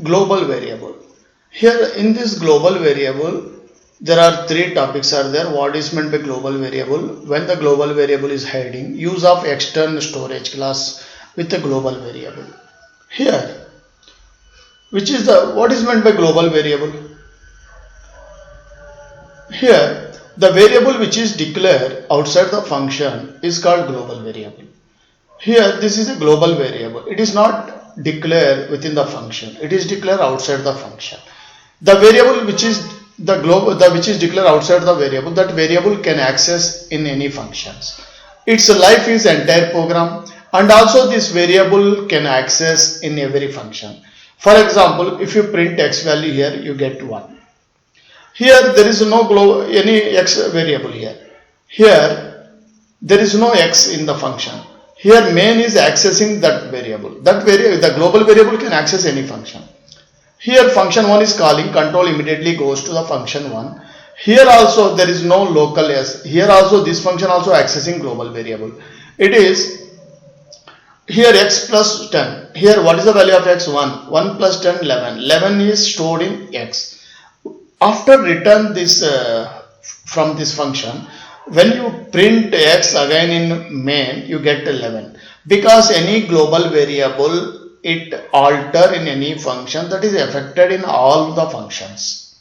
Global variable. Here in this global variable, there are three topics are there. What is meant by global variable? When the global variable is hiding, use of external storage class with the global variable. Here, what is meant by global variable? Here, the variable which is declared outside the function is called global variable. Here, this is a global variable. It is not declared within the function. It is declared outside the function. The variable which is which is declared outside the variable, that variable can access in any functions. Its life is entire program, and also this variable can access in every function. For example, if you print x value here, you get 1. Here there is no any x variable here. Here there is no x in the function. Here main is accessing that variable. The global variable can access any function. Here function 1 is calling, control immediately goes to the function 1. Here also there is no local s. Here also this function also accessing global variable. It is here x plus 10. Here what is the value of x? 1. 1 plus 10, 11. 11 is stored in x. After return this from this function, when you print x again in main, you get 11. Because any global variable, it alter in any function, that is affected in all the functions.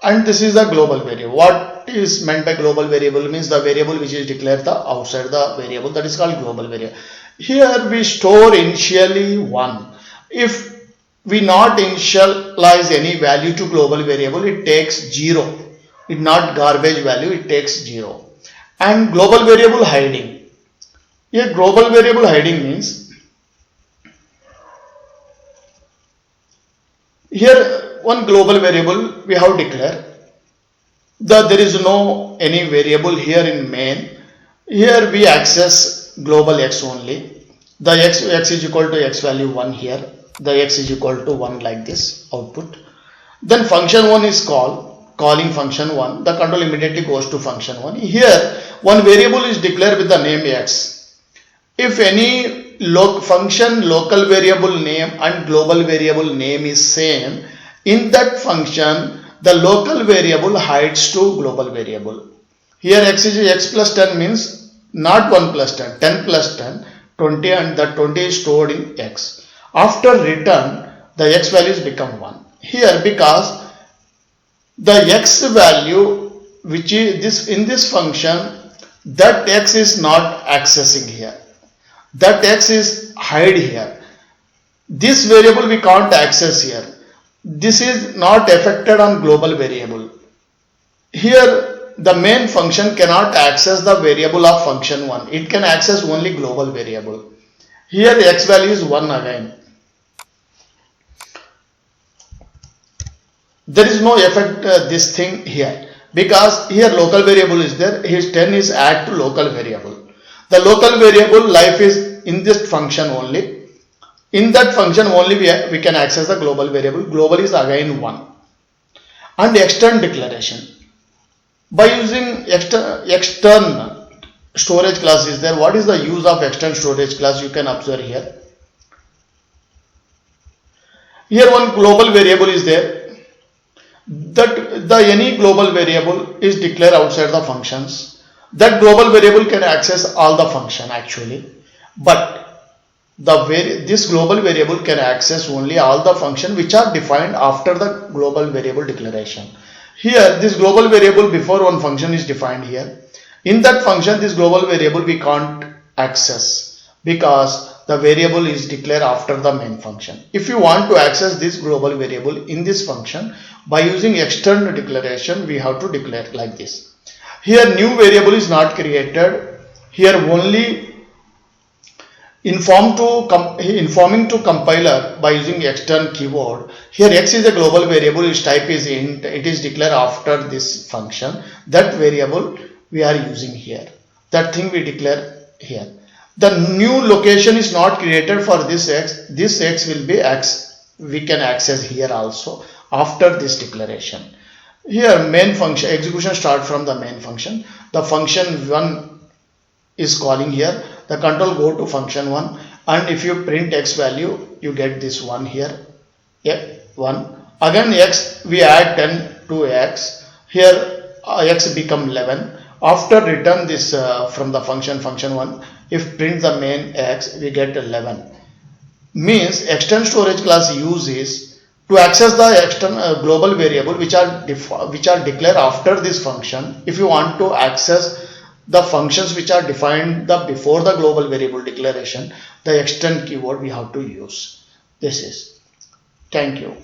And this is the global variable. What is meant by global variable means the variable which is declared outside the variable, that is called global variable. Here we store initially 1. If we not initialize any value to global variable, it takes 0. It's not garbage value, it takes 0. And global variable hiding. Here global variable hiding means, here one global variable we have declared. There is no any variable here in main. Here we access global x only. The x is equal to x value 1 here. The x is equal to 1 like this output. Then function 1 is calling function 1. The control immediately goes to function 1. Here one variable is declared with the name x. If any function local variable name and global variable name is same, in that function the local variable hides to global variable. Here x plus 10 means not 1 plus 10, 10 plus 10, 20, and that 20 is stored in x. After return, the x values become 1. Here because the x value which is in this function, that x is not accessing here. That x is hide here. This variable we can't access here. This is not affected on global variable. Here the main function cannot access the variable of function 1. It can access only global variable. Here x value is 1 again. There is no effect this thing here, because here local variable is there. His 10 is add to local variable. The local variable life is in this function only. In that function only we can access the global variable. Global is again 1. And external declaration. By using external storage class is there. What is the use of external storage class? You can observe here. Here one global variable is there. That any global variable is declared outside the functions. That global variable can access all the function actually, but this global variable can access only all the function which are defined after the global variable declaration. Here this global variable before one function is defined here. In that function this global variable we can't access because the variable is declared after the main function. If you want to access this global variable in this function, by using external declaration we have to declare like this. Here new variable is not created. Here only informing to compiler by using external keyword. Here x is a global variable, its type is int, it is declared after this function. That variable we are using here. That thing we declare here. The new location is not created for this x. This x will be x. We can access here also after this declaration. Here main function execution start from the main function. The function 1 is calling here. The control go to function 1, and if you print x value, you get this 1 here. 1. Again x, we add 10 to x. Here x become 11. After return this from the function 1, if print the main x, we get 11. Means extend storage class uses to access the external global variable which are declared after this function. If you want to access the functions which are defined before the global variable declaration, the extend keyword we have to use. This is. Thank you.